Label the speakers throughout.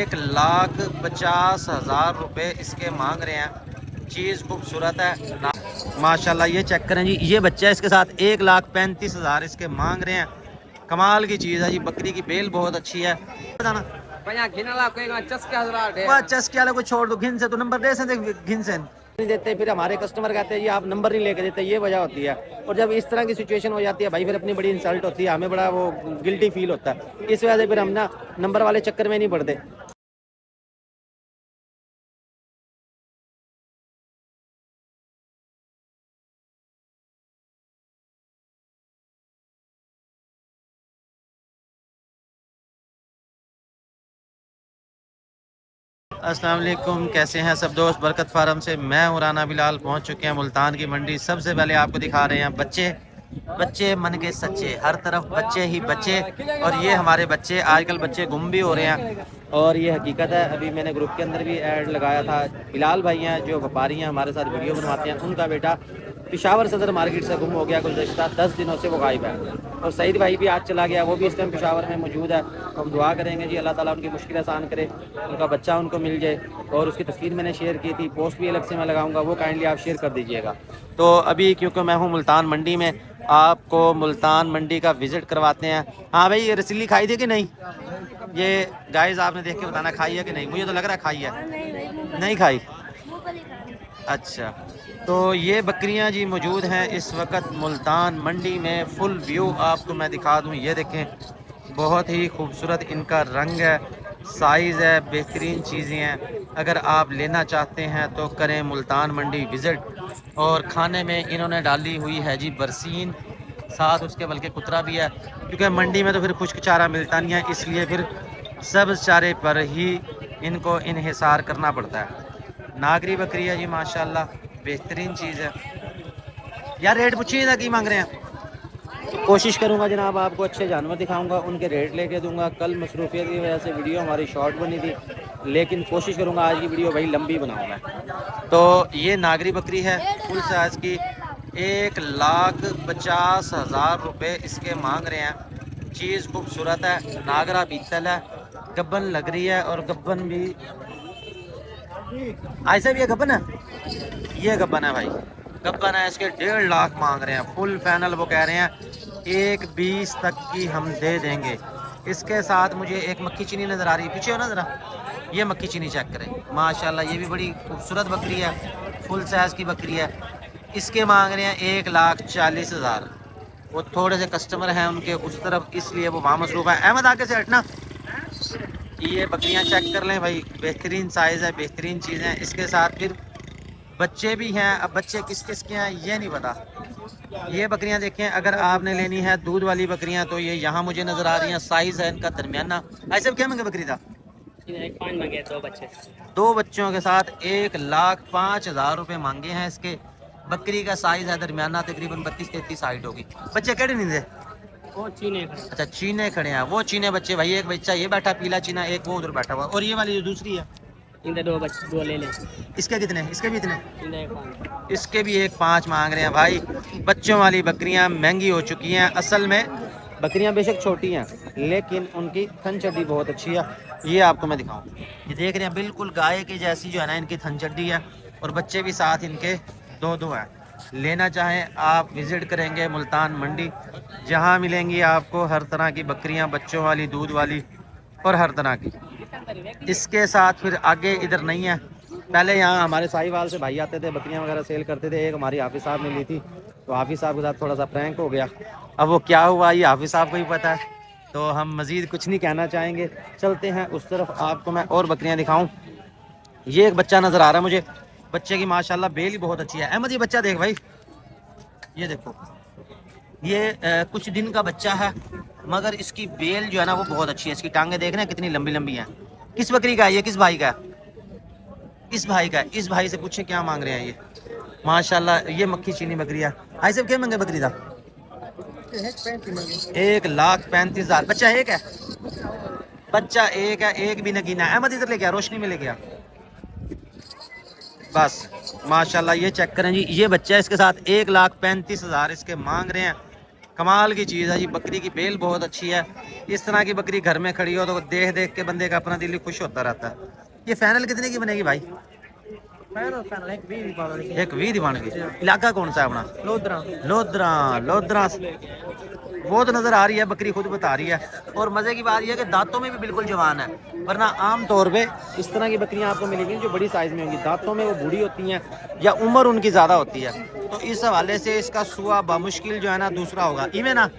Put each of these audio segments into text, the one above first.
Speaker 1: 1,50,000 रुपये इसके मांग रहे हैं। चीज़ खूबसूरत है माशाल्लाह। ये चेक करें जी, ये बच्चा है, इसके साथ 1,35,000 इसके मांग रहे हैं। कमाल की चीज़ है जी, बकरी की बेल बहुत अच्छी है। बताना चस्के वाला को छोड़ दो, घिन से तो नंबर दे सकते, घिन से नहीं देते, फिर हमारे कस्टमर कहते हैं जी आप नंबर नहीं लेके देते, ये वजह होती है। और जब इस तरह की सिचुएशन हो जाती है भाई, फिर अपनी बड़ी इंसल्ट होती है, हमें बड़ा वो गिल्टी फील होता है। इस वजह से फिर हम ना नंबर वाले चक्कर में नहीं पड़ते। अस्सलाम वालेकुम, कैसे हैं सब दोस्त। बरकत फार्म से मैं हूं राना बिलाल, पहुंच चुके हैं मुल्तान की मंडी। सबसे पहले आपको दिखा रहे हैं बच्चे, बच्चे मन के सच्चे, हर तरफ बच्चे ही बच्चे। और ये हमारे बच्चे, आजकल बच्चे गुम भी हो रहे हैं और ये हकीकत है। अभी मैंने ग्रुप के अंदर भी ऐड लगाया था। बिलाल भाई हैं जो व्यापारी हैं, हमारे साथ वीडियो बनवाते हैं, उनका बेटा पिशावर सदर मार्केट से गुम हो गया। गुज़श्ता 10 दिनों से वो गायब है। और सईद भाई भी आज चला गया, वो भी इस टाइम पिशावर में मौजूद है। तो हम दुआ करेंगे जी अल्लाह ताला उनकी मुश्किल आसान करे, उनका बच्चा उनको मिल जाए। और उसकी तस्वीर मैंने शेयर की थी, पोस्ट भी अलग से मैं लगाऊंगा, वो काइंडली आप शेयर कर दीजिएगा। तो अभी क्योंकि मैं हूँ मुल्तान मंडी में, आपको मुल्तान मंडी का विज़िट करवाते हैं। हाँ भाई, ये रसीली खाई थी कि नहीं? ये गाइस आपने देख के बताना खाई है कि नहीं, मुझे तो लग रहा है खाई है। नहीं खाई? अच्छा, तो ये बकरियां जी मौजूद हैं इस वक्त मुल्तान मंडी में। फुल व्यू आपको मैं दिखा दूं, ये देखें, बहुत ही खूबसूरत इनका रंग है, साइज़ है, बेहतरीन चीज़ें हैं। अगर आप लेना चाहते हैं तो करें मुल्तान मंडी विज़िट। और खाने में इन्होंने डाली हुई है जी बरसीन, साथ उसके बल्कि कुतरा भी है, क्योंकि मंडी में तो फिर खुश्क चारा मिलता नहीं है, इसलिए फिर सब्ज़ चारे पर ही इनको इन्हिसार करना पड़ता है। नागरी बकरी है जी माशाल्लाह, बेहतरीन चीज़ है। यार रेट पूछिए था, की मांग रहे हैं? कोशिश करूंगा जनाब आपको अच्छे जानवर दिखाऊंगा, उनके रेट लेके दूंगा। कल मसरूफियत की वजह से वीडियो हमारी शॉर्ट बनी थी, लेकिन कोशिश करूंगा आज की वीडियो भाई लंबी बनाऊंगा। तो ये नागरी बकरी है फुल साइज़ की, 1,50,000 रुपये इसके मांग रहे हैं। चीज़ खूबसूरत है, नागरा बीतल है, गब्बन लग रही है। और गब्बन भी ऐसे भी है, गब्बन है, ये गब्बन है भाई, गब्बन है। इसके 1.5 लाख मांग रहे हैं, फुल फाइनल वो कह रहे हैं 1,20 तक की हम दे देंगे। इसके साथ मुझे एक मक्खी चीनी नज़र आ रही है, पीछे हो ना ज़रा, ये मक्खी चीनी चेक करें माशाल्लाह, ये भी बड़ी खूबसूरत बकरी है, फुल साइज़ की बकरी है। इसके मांग रहे हैं 1,40,000। वो थोड़े से कस्टमर हैं उनके उस तरफ, इसलिए वो वहाँ मसरूफ़ है। अहमद आके से हटना। ये बकरियां चेक कर लें भाई, बेहतरीन साइज़ है, बेहतरीन चीज़ है। इसके साथ फिर बच्चे भी हैं। अब बच्चे किस किस के हैं ये नहीं पता। ये बकरियां देखें, अगर आपने लेनी है दूध वाली बकरियां तो ये यहाँ मुझे नज़र आ रही हैं, साइज़ है इनका दरमियाना। ऐसे क्या मंगे बकरी था?
Speaker 2: एक 5 मांगे, 2 बच्चे,
Speaker 1: 2 बच्चों के साथ 1,05,000 रुपये मांगे हैं इसके। बकरी का साइज़ है दरमियाना, तकरीबन 32-33 हाइट होगी। बच्चे केड़े नहीं थे?
Speaker 2: वो चीने का।
Speaker 1: अच्छा, चीने खड़े हैं, वो चीने बच्चे भाई। एक बच्चा ये बैठा पीला चीना, एक वो उधर बैठा हुआ। और ये वाली जो दूसरी है,
Speaker 2: इनके 2 बच्चे, 2 ले लें।
Speaker 1: इसके कितने? इसके भी इतने?
Speaker 2: इनका 1 5।
Speaker 1: इसके भी 1,5 मांग रहे हैं भाई। बच्चों वाली बकरियां महंगी हो चुकी हैं। असल में बकरियां बेशक छोटी हैं, लेकिन उनकी थन चड्डी बहुत अच्छी है। ये आपको मैं दिखाऊं, ये देख रहे हैं, बिल्कुल गाय की जैसी जो है ना इनकी थन चड्डी है। और बच्चे भी साथ इनके 2-2 हैं। लेना चाहें आप विज़िट करेंगे मुल्तान मंडी, जहां मिलेंगी आपको हर तरह की बकरियां, बच्चों वाली, दूध वाली और हर तरह की। इसके साथ फिर आगे इधर नहीं है। पहले यहाँ हमारे साहिवाल से भाई आते थे, बकरियां वगैरह सेल करते थे। एक हमारी हाफिज़ साहब ने ली थी, तो हाफिज़ साहब के साथ थोड़ा सा प्रैंक हो गया। अब वो क्या हुआ ये हाफिज़ साहब को ही पता है, तो हम मज़ीद कुछ नहीं कहना चाहेंगे। चलते हैं उस तरफ, आपको मैं और बकरियां दिखाऊं। ये एक बच्चा नज़र आ रहा है मुझे, बच्चे की माशाल्लाह बेल ही बहुत अच्छी है। अहमद ये बच्चा देख भाई, ये देखो, ये कुछ दिन का बच्चा है, मगर इसकी बेल जो है ना वो बहुत अच्छी है। इसकी टांगें देख रहे हैं कितनी लंबी लंबी हैं। किस बकरी का है ये? किस भाई का है? इस भाई का है। इस भाई से पूछे क्या मांग रहे हैं ये। माशाल्लाह ये मक्खी चीनी बकरी है। भाई साहब क्या मांगे बकरी का? 1,35,000। बच्चा एक है, बच्चा एक है, एक भी नगीना है। अहमद इधर ले गया, रोशनी में ले गया बस। माशाल्लाह ये चेक करें जी, ये बच्चा है, इसके साथ 1,35,000 इसके मांग रहे हैं। कमाल की चीज़ है जी। बकरी की बेल बहुत अच्छी है। इस तरह की बकरी घर में खड़ी हो तो देख देख के बंदे का अपना दिल ही खुश होता रहता है। ये फाइनल कितने की बनेगी भाई? एक 20 दी बन गई। इलाका कौन सा है अपना?
Speaker 2: लोधरा।
Speaker 1: लोधरा। लोधरा वो तो नजर आ रही है, बकरी खुद बता रही है। और मजे की बात यह है कि दांतों में भी बिल्कुल जवान है, वरना आम तौर पे इस तरह की बकरियां आपको मिलेंगी जो बड़ी साइज में होंगी, दांतों में वो बूढ़ी होती हैं या उम्र उनकी ज्यादा होती है। तो इस हवाले से इसका सुआ बामुश्किल जो है ना दूसरा होगा, इवें ना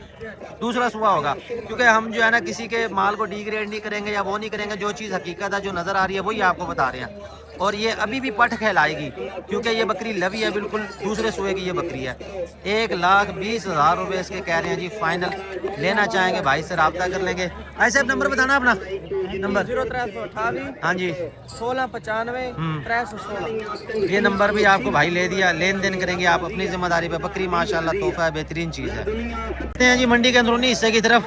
Speaker 1: दूसरा सुआ होगा, क्योंकि हम जो है ना किसी के माल को डिग्रेड नहीं करेंगे या वो नहीं करेंगे। जो चीज़ हकीकत है, जो नज़र आ रही है, वही आपको बता रहे हैं। और ये अभी भी पट कहलाएगी, क्योंकि ये बकरी लवी है, बिल्कुल दूसरे सुए की ये बकरी है। 1,20,000 रुपये इसके कह रहे हैं जी फाइनल। लेना चाहेंगे भाई से रब्ता कर लेंगे। ऐसे अब नंबर बताना अपना नंबर।
Speaker 2: 0328
Speaker 1: हाँ जी
Speaker 2: 1695 316।
Speaker 1: ये नंबर भी आपको भाई ले दिया। लेन देन करेंगे आप अपनी जिम्मेदारी पे। बकरी माशाल्लाह तोहफा है, बेहतरीन चीज़ है। देखते हैं जी मंडी के अंदरूनी हिस्से की तरफ।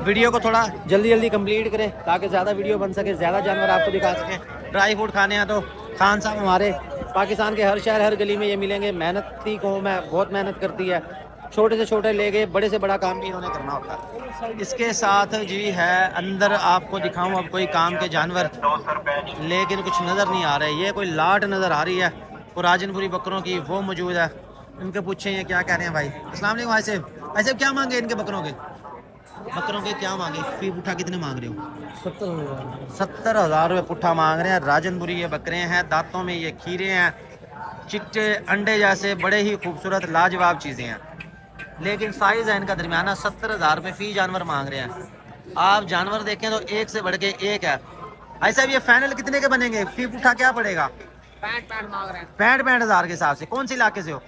Speaker 1: वीडियो को थोड़ा जल्दी जल्दी कंप्लीट करें ताकि ज़्यादा वीडियो बन सके, ज़्यादा जानवर आपको दिखा सकें। ड्राई फ्रूट खाने हैं तो खान साहब हमारे पाकिस्तान के हर शहर हर गली में ये मिलेंगे। मेहनती कौम है, बहुत मेहनत करती है। छोटे से छोटे ले गए, बड़े से बड़ा काम भी इन्होंने करना होता है। इसके साथ जी है अंदर आपको दिखाऊं अब कोई काम के जानवर, लेकिन कुछ नज़र नहीं आ रहे। ये कोई लाट नज़र आ रही है और राजनपुरी बकरों की, वो मौजूद है। इनके पूछे ये क्या कह रहे हैं भाई। अस्सलाम वालेकुम भाई साहब। भाई साहब क्या मांगे इनके बकरों के? बकरों के क्या मांगे? फी पुट्ठा कितने मांग रहे हो? 70,000 रुपये पुट्ठा मांग रहे हैं। राजनपुरी ये बकरे हैं, दांतों में ये खीरे हैं, चिट्टे अंडे जैसे, बड़े ही खूबसूरत लाजवाब चीज़ें हैं, लेकिन साइज़ है इनका दरमियाना। 70,000 रुपये फी जानवर मांग रहे हैं। आप जानवर देखें तो एक से बढ़ के एक है। भाई साहब ये फाइनल कितने के बनेंगे? फी पुट्ठा क्या पड़ेगा? 65,000 के हिसाब से। कौन से इलाके से हो?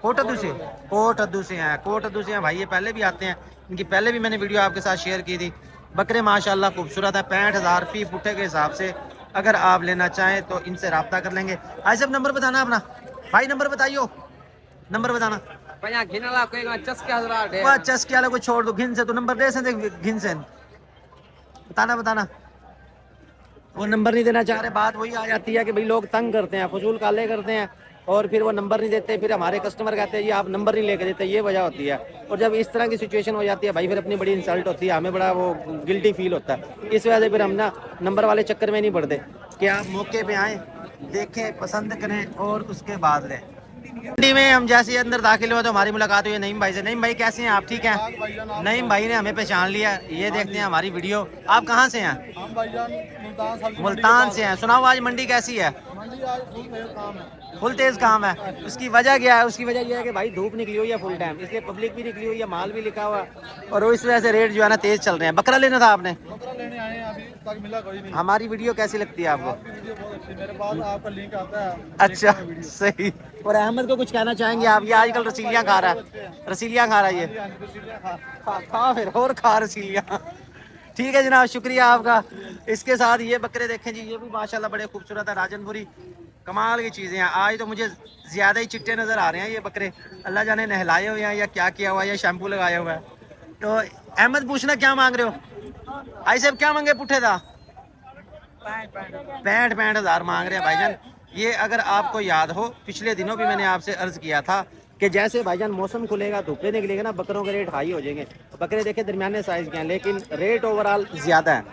Speaker 1: कोटअद्दू से। कोटअद्दू से हैं, कोटअद्दू से हैं भाई। ये पहले भी आते हैं, इनकी पहले भी मैंने वीडियो आपके साथ शेयर की थी। बकरे माशाल्लाह खूबसूरत है। 65,000 फी पुट्ठे के हिसाब से अगर आप लेना चाहें तो इनसे रब्ता कर लेंगे। भाई साहब नंबर बताना अपना। भाई नंबर बताइयो, नंबर बताना। चस्के वाला को छोड़ दो, घिन से तो नंबर दे सकते, घिन से बताना बताना। वो नंबर नहीं देना चाह रहे। बात वही आ जाती है कि भाई लोग तंग करते हैं, फजूल काले करते हैं और फिर वो नंबर नहीं देते। फिर हमारे कस्टमर कहते हैं ये आप नंबर नहीं लेके देते, ये वजह होती है। और जब इस तरह की सिचुएशन हो जाती है भाई, फिर अपनी बड़ी इंसल्ट होती है, हमें बड़ा वो गिल्टी फील होता है। इस वजह से फिर हम ना नंबर वाले चक्कर में नहीं पड़ते कि आप मौके पे आएँ, देखें, पसंद करें और उसके बाद लें। मंडी में हम जैसे अंदर दाखिल हुए तो हमारी मुलाकात हुई नईम भाई से। नईम भाई कैसे हैं आप? ठीक हैं। नईम भाई ने हमें पहचान लिया। ये देखते हैं हमारी वीडियो। आप कहाँ से हैं? मुल्तान से हैं। सुनाओ आज मंडी कैसी है? फुल तेज काम है। उसकी वजह क्या है? उसकी वजह यह है कि भाई धूप निकली हुई है फुल टाइम, इसलिए पब्लिक भी निकली हुई है, माल भी लिखा हुआ है और इस वजह से रेट जो है ना तेज चल रहे हैं। बकरा लेना था आपने?
Speaker 3: लेने आए हैं, अभी तक मिला कोई नहीं।
Speaker 1: हमारी वीडियो कैसी लगती है आपको?
Speaker 3: वीडियो बहुत अच्छी, मेरे पास आपका लिंक आता है।
Speaker 1: अच्छा सही। और अहमद को कुछ कहना चाहेंगे आप? ये आजकल रसीलियाँ खा रहा है, रसीलियाँ खा रहा है ये। खा फिर और खा रसीलियाँ। ठीक है जनाब, शुक्रिया आपका। इसके साथ ये बकरे देखें जी, ये भी माशाल्लाह बड़े खूबसूरत है। राजनपुरी कमाल की चीज़ें हैं। आज तो मुझे ज़्यादा ही चिट्टे नज़र आ रहे हैं ये बकरे। अल्लाह जाने नहलाए हुए हैं या क्या किया हुआ है, या शैम्पू लगाया हुआ है। तो अहमद पूछना क्या मांग रहे हो? आई साहब क्या मांगे पुट्ठे था? 65,000 मांग रहे हैं भाईजान। ये अगर आपको याद हो, पिछले दिनों भी मैंने आपसे अर्ज किया था कि जैसे भाईजान मौसम खुलेगा, धूप निकलेगा ना, बकरों के रेट हाई हो जाएंगे। बकरे देखे दरमियाने साइज के हैं, लेकिन रेट ओवरऑल ज़्यादा है।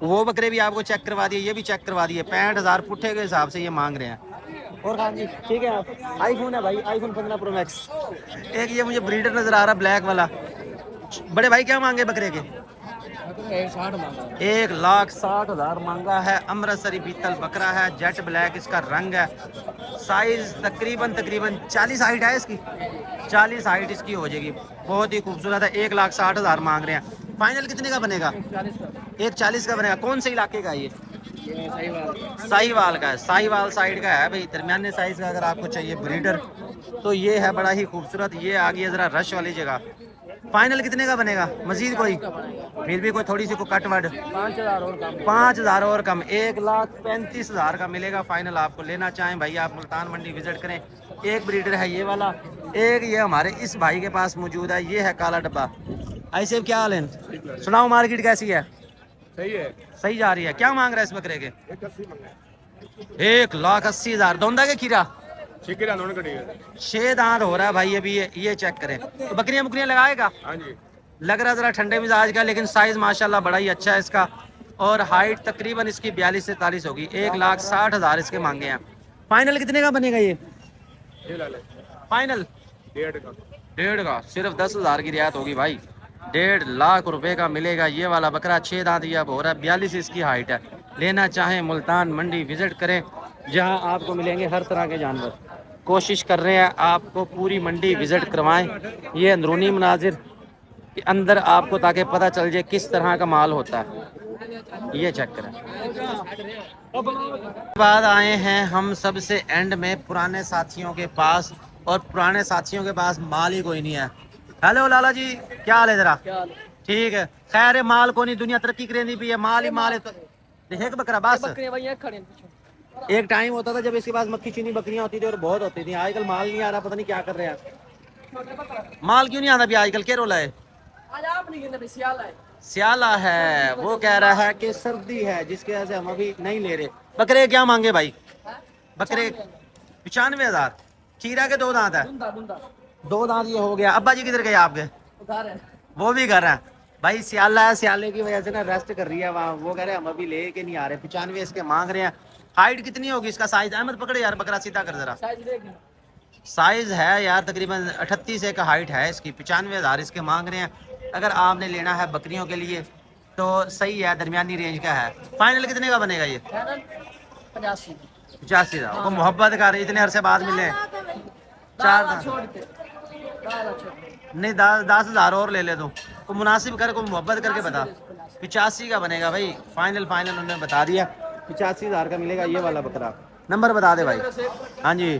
Speaker 1: वो बकरे भी आपको चेक करवा दिए, ये भी चेक करवा दिए। 65,000 पुट्ठे के हिसाब से ये मांग रहे हैं। और खान जी ठीक है। आप आईफोन है भाई, आईफोन 15 प्रो मैक्स। एक ये मुझे ब्रीडर नज़र आ रहा ब्लैक वाला। बड़े भाई क्या मांगे बकरे के? 1,60,000 मांगा है। अमृतसरी बीतल बकरा है, जेट ब्लैक इसका रंग है। साइज तकरीबन 40 हाइट है इसकी, 40 हाइट इसकी हो जाएगी। बहुत ही खूबसूरत है। 1,60,000 मांग रहे हैं। फाइनल कितने का बनेगा? 1,40 का बनेगा। कौन से इलाके का ये? साहिवाल का है, साहिवाल साइड का है भाई। दरमियाने साइज का अगर आपको चाहिए ब्रीडर तो ये है, बड़ा ही खूबसूरत। ये आ गई है जरा रश वाली जगह। फाइनल कितने का बनेगा? मजीद कोई फिर भी कोई थोड़ी सी को कट वट 5,000 और कम 1,35,000 का मिलेगा फाइनल। आपको लेना चाहें भाई, आप मुल्तान मंडी विजिट करें। एक ब्रीडर है ये वाला, एक ये हमारे इस भाई के पास मौजूद है, ये है काला डब्बा। ऐसे क्या हाल है? सुनाओ मार्केट कैसी है?
Speaker 3: सही है,
Speaker 1: सही जा रही है। क्या मांग रहा है इस बकरे के? 1,80,000। दोंदा के खीरा
Speaker 3: ठीक है दोनों कटी है
Speaker 1: 6 दांत हो रहा है भाई अभी ये चेक करें। तो बकरियां बुकरियां लगाएगा,
Speaker 3: हाँ जी
Speaker 1: लग रहा जरा ठंडे मिजाज का, लेकिन साइज माशाल्लाह बड़ा ही अच्छा है इसका। और हाइट तकरीबन इसकी 42 से 43 होगी। 1,60,000 इसके मांगे हैं। फाइनल कितने का बनेगा ये
Speaker 3: ला ले
Speaker 1: फाइनल?
Speaker 3: 1.5 का
Speaker 1: 1.5 का, सिर्फ 10,000 की रियायत होगी भाई। 1.5 लाख रुपए का मिलेगा ये वाला बकरा। 6 दांत ये अब हो रहा है, 42 इसकी हाइट है। लेना चाहें मुल्तान मंडी विजिट करें, जहां आपको मिलेंगे हर तरह के जानवर। कोशिश कर रहे हैं आपको पूरी मंडी विजिट करवाएं। ये अंदरूनी मनाजिर के अंदर आपको, ताकि पता चल जाए किस तरह का माल होता है। ये चेक करें। बाद आए हैं हम सबसे एंड में पुराने साथियों के पास, और पुराने साथियों के पास माल ही कोई नहीं है। हेलो लाला जी, क्या हाल है जरा? ठीक है, खैर है, माल को नहीं, दुनिया तरक्की करेंदी भी है, माल ही माल है। तो देखे बकरा बस एक टाइम होता था जब इसके पास मक्खी चीनी बकरियां होती थी और बहुत होती थी। आजकल माल नहीं आ रहा, पता नहीं क्या कर रहे हैं। माल क्यों नहीं आता भी आजकल, क्या रोला है? सियाला है, वो कह रहा है कि सर्दी है जिसकी वजह से हम अभी नहीं ले रहे। बकरे क्या मांगे भाई? बकरे 95,000। चीरा के 2 दांत है, 2 दांत ये हो गया। अब्बा जी किधर गए आपके? वो भी कर रहे हैं भाई। सियाला है, सियाले की वजह से ना रेस्ट कर रही है वहाँ। वो कह रहे हैं हम अभी लेके नहीं आ रहे। 95 इसके मांग रहे हैं। हाइट कितनी होगी इसका? साइज अहमद पकड़े यार, बकरा सीधा कर जरा। साइज है यार तकरीबन 38 एक हाइट है इसकी। 95,000 इसके मांग रहे हैं। अगर आपने लेना है बकरियों के लिए तो सही है, दरमियानी रेंज का है। फाइनल कितने का बनेगा ये? 85,000। वो मोहब्बत कर, इतने अरसे बाद मिले 4 नहीं 10,000 और ले ले दो। को मुनासिब कर, को मोहब्बत करके बता। 85 का बनेगा भाई। फाइनल उन्होंने बता दिया 85,000 का मिलेगा ये वाला बकरा। नंबर बता दे भाई। हाँ जी,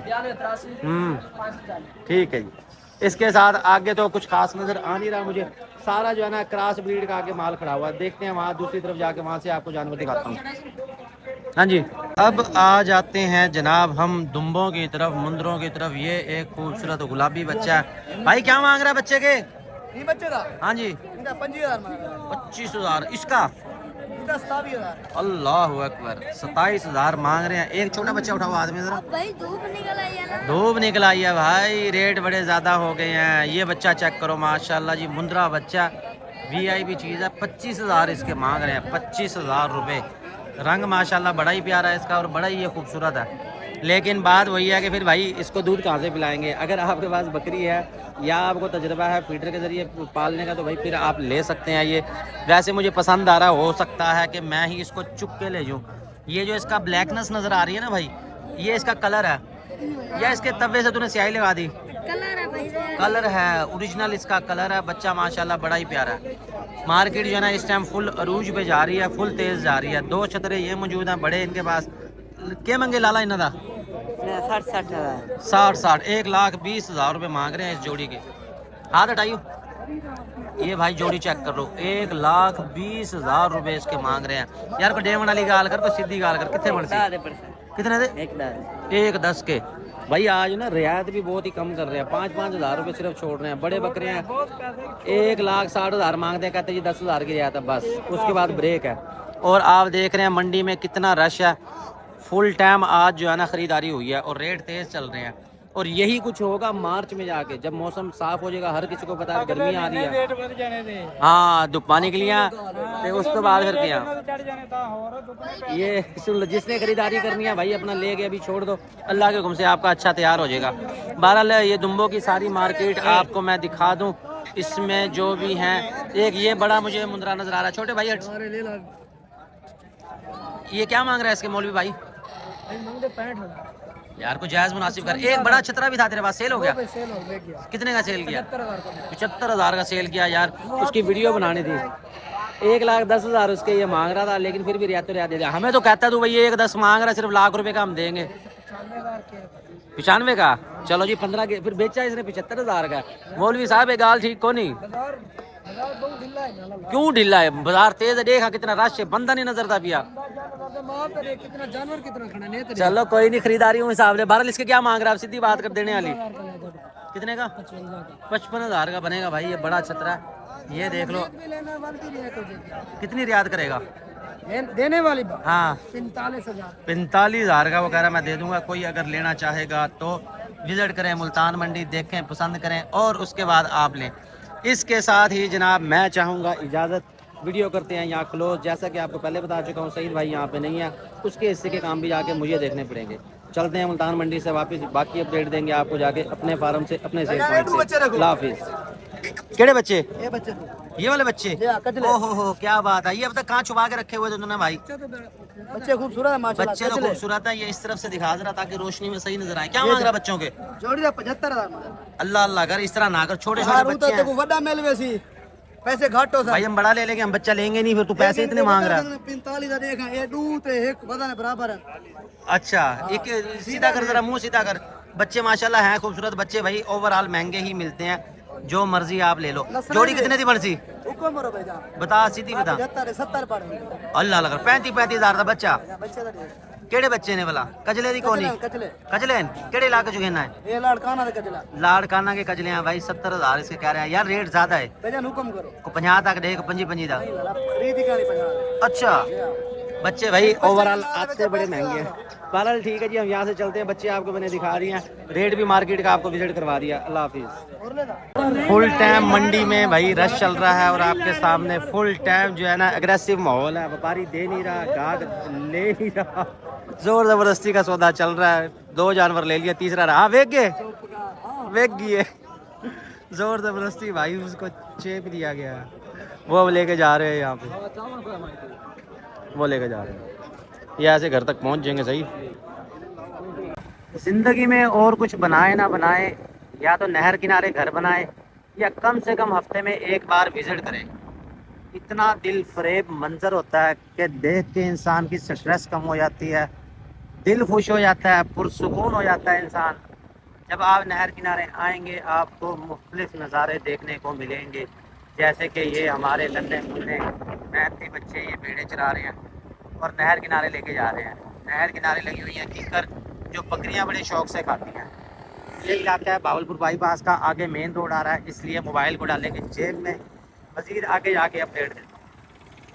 Speaker 1: ठीक है जी। इसके साथ आगे तो कुछ खास नजर आ नहीं रहा मुझे। सारा जो है ना क्रॉस ब्रीड का आगे माल खड़ा हुआ है। देखते हैं वहाँ दूसरी तरफ जाके, वहाँ से आपको जानवर दिखाता हूँ। हाँ जी, अब आ जाते हैं जनाब हम दुम्बों की तरफ, मुंदरों की तरफ। ये एक खूबसूरत गुलाबी बच्चा है भाई। क्या मांग रहा है बच्चे के?
Speaker 2: ये बच्चे का
Speaker 1: हाँ जी 25,000 इसका।
Speaker 2: 27,000।
Speaker 1: अल्लाह अकबर, 27,000 मांग रहे हैं। एक छोटा बच्चा उठाओ आदमी जरा।
Speaker 2: भाई धूप निकल आई है ना।
Speaker 1: धूप निकल आई है भाई, रेट बड़े ज्यादा हो गए हैं। ये बच्चा चेक करो माशाल्लाह जी, मुंद्रा बच्चा, वीआईपी चीज है। 25,000 इसके मांग रहे हैं, 25,000 रुपए। रंग माशाल्लाह बड़ा ही प्यारा है इसका और बड़ा ही ये खूबसूरत है। लेकिन बात वही है कि फिर भाई इसको दूध कहाँ से पिलाएंगे? अगर आपके पास बकरी है या आपको तजुर्बा है फीडर के जरिए पालने का तो भाई फिर आप ले सकते हैं ये। वैसे मुझे पसंद आ रहा, हो सकता है कि मैं ही इसको चुप के ले जाऊँ। ये जो इसका ब्लैकनेस नज़र आ रही है ना भाई, ये इसका कलर है या इसके तवे से तूने स्याही लगा दी?
Speaker 2: कलर है भाई,
Speaker 1: कलर है, ओरिजिनल इसका कलर है। बच्चा माशाल्लाह बड़ा ही प्यारा है। मार्केट जो है ना इस टाइम फुल अरूज पे जा रही है, फुल तेज़ जा रही है। 2 छतरे ये मौजूद हैं बड़े इनके पास। क्या मंगे लाला इन्हों का? 60 1,20,000 रुपये मांग रहे हैं इस जोड़ी के। हाथ हटाइयो। ये भाई जोड़ी चेक कर लो, 1,20,000 रुपये इसके मांग रहे हैं। यार को डेवन वाली गाल कर, तो सीधी गाल कर। कितने बढ़ कितने दे? 1,10 के। भाई आज ना रियायत भी बहुत ही कम कर रहे हैं। 5,000 रुपये सिर्फ छोड़ रहे हैं। बड़े बकरे हैं 1,60,000 मांगते हैं, कहते हैं जी 10,000 की रियायत है बस, उसके बाद ब्रेक है। और आप देख रहे हैं मंडी में कितना रश है। फुल टाइम आज जो है ना ख़रीदारी हुई है और रेट तेज़ चल रहे हैं। और यही कुछ होगा मार्च में जाके, जब मौसम साफ हो जाएगा। हर किसी को पता है गर्मी आ रही है। हाँ धुप्पा निकलियाँ तो उस तो बाद फिर क्या ये जिसने खरीदारी करनी है भाई अपना ले के अभी छोड़ दो। अल्लाह के हुक्म से आपका अच्छा तैयार हो जाएगा। बहरहाल ये दुम्बों की सारी मार्केट आपको मैं दिखा दूँ। इसमें जो भी हैं, एक ये बड़ा मुझे मुंदरा नजर आ रहा है। छोटे भाई ये क्या मांग रहा है इसके मौलवी भाई? यार को जायज मुनासिब कर। एक बड़ा छतरा भी था तेरे पास, सेल हो गया? कितने का सेल किया? 75,000 का सेल किया। यार उसकी वीडियो बनानी थी। 1,10,000 उसके ये मांग रहा था, लेकिन फिर भी रियायत तो रियायत दे दिया। हमें तो कहता तू भाई 1,10 मांग रहा, सिर्फ लाख रुपए का हम देंगे। 95 का? चलो जी 15 के फिर बेचा इसने 75,000 का। मौलवी साहब एक गाल ठीक को नहीं, क्यों ढीला है? बाजार तेज है, देखा कितना रश है, बंदा नहीं नजर था पिया। चलो कोई नहीं, खरीदारी हूँ हिसाब से। बहरहाल इसके क्या मांग रहा है? सीधी बात कर देने वाली। कितने का? 55,000 का बनेगा भाई। ये बड़ा छतरा है, ये देख लो। कितनी रियायत करेगा?
Speaker 2: देने वाली बात
Speaker 1: हाँ
Speaker 2: 45,000।
Speaker 1: 45,000 का वो कह रहा मैं दे दूंगा। कोई अगर लेना चाहेगा तो विजिट करें मुल्तान मंडी, देखें, पसंद करें और उसके बाद आप लें। इसके साथ ही जनाब मैं चाहूँगा इजाज़त, वीडियो करते हैं यहाँ क्लोज। जैसा कि आपको पहले बता चुका हूँ, सईद भाई यहाँ पे नहीं है, उसके हिस्से के काम भी जाके मुझे देखने पड़ेंगे। चलते हैं मुल्तान मंडी से वापस, बाकी अपडेट देंगे आपको जाके अपने फार्म से, अपने सेल पॉइंट से। अल्लाह हाफिज़। केड़े बच्चे?
Speaker 2: ये बच्चे
Speaker 1: ये वाले बच्चे? ओहो हो, क्या बात है। ये अब तक कहाँ छुपा के रखे हुए थे उन्होंने भाई?
Speaker 2: बच्चे खूबसूरत है माशाल्लाह।
Speaker 1: बच्चे तो खूबसूरत है। ये इस तरफ से दिखा जरा ताकि रोशनी में सही नजर आए। क्या मांग रहा बच्चों के?
Speaker 2: जोड़ी का 75,000।
Speaker 1: अल्लाह अल्लाह कर, इस तरह ना कर, छोटे छोटे बच्चे हैं
Speaker 2: बड़ा मेल वैसी पैसे घाटो
Speaker 1: भाई। हम बड़ा ले लेंगे, हम बच्चा लेंगे नहीं, फिर तू पैसे इतने मांग रहा है।
Speaker 2: 45,000 देखा ये दूध एक बदन बराबर है।
Speaker 1: अच्छा एक सीधा कर, जरा मुंह सीधा कर। बच्चे माशाल्लाह हैं खूबसूरत बच्चे भाई। ओवरऑल महंगे ही मिलते हैं, जो मर्जी आप ले लो। जोड़ी कितने दी पड़सी?
Speaker 2: हुक्म करो भाईजान।
Speaker 1: बता, सीधी बता।
Speaker 2: 70 पड़े।
Speaker 1: अल्लाह अल्लाह कर, 35,000 का बच्चा।
Speaker 2: बच्चे का
Speaker 1: केड़े बच्चे ने भला? कजले दी कोनी?
Speaker 2: कचले
Speaker 1: कजले केड़े इलाके चो कहना है?
Speaker 2: ये लाड़काना का कचला।
Speaker 1: लाड़काना के कजले हैं भाई। 70,000 इसके कह रहे हैं यार, रेट ज्यादा है।
Speaker 2: भाईजान हुक्म करो।
Speaker 1: को 50 तक दे, 25 दा।
Speaker 2: खरीद ही करी 50।
Speaker 1: अच्छा बच्चे भाई ओवरऑल आते बड़े महंगे हैं। बहरहाल ठीक है जी, हम यहाँ से चलते हैं। बच्चे आपको मैंने दिखा रही हैं, रेट भी मार्केट का आपको विजिट करवा दिया। अल्लाह हाफिज़। फुल टाइम मंडी में भाई रश चल रहा है और आपके सामने फुल टाइम जो है ना अग्रेसिव माहौल है। व्यापारी दे नहीं रहा, गाहक ले नहीं रहा, जोर जबरदस्ती का सौदा चल रहा है। 2 जानवर ले लिया, तीसरा रहा। हाँ वेग गए, वेग गए जोर जबरदस्ती भाई, उसको चेप दिया गया है। वो लेके जा रहे हैं यहाँ पे, वो लेके जा रहे हैं। ये ऐसे घर तक पहुँच जाएंगे। सही ज़िंदगी में और कुछ बनाए ना बनाए, या तो नहर किनारे घर बनाए या कम से कम हफ्ते में एक बार विजिट करें। इतना दिल फरेब मंजर होता है कि देख के इंसान की स्ट्रेस कम हो जाती है, दिल खुश हो जाता है, पुरसुकून हो जाता है इंसान। जब आप नहर किनारे आएंगे आपको मुख्तलिफ नज़ारे देखने को मिलेंगे, जैसे कि ये हमारे नन्हे मुन्ने मेहनती बच्चे ये भेड़ें चरा रहे हैं और नहर किनारे लेके जा रहे हैं। नहर किनारे लगी हुई हैं कीकर, जो बकरियां बड़े शौक से खाती हैं। ये इलाका है बावलपुर बाईपास का, आगे मेन रोड आ रहा है, इसलिए मोबाइल को डालेंगे जेब में। मज़ीद आगे जाके अपडेट देता हूँ।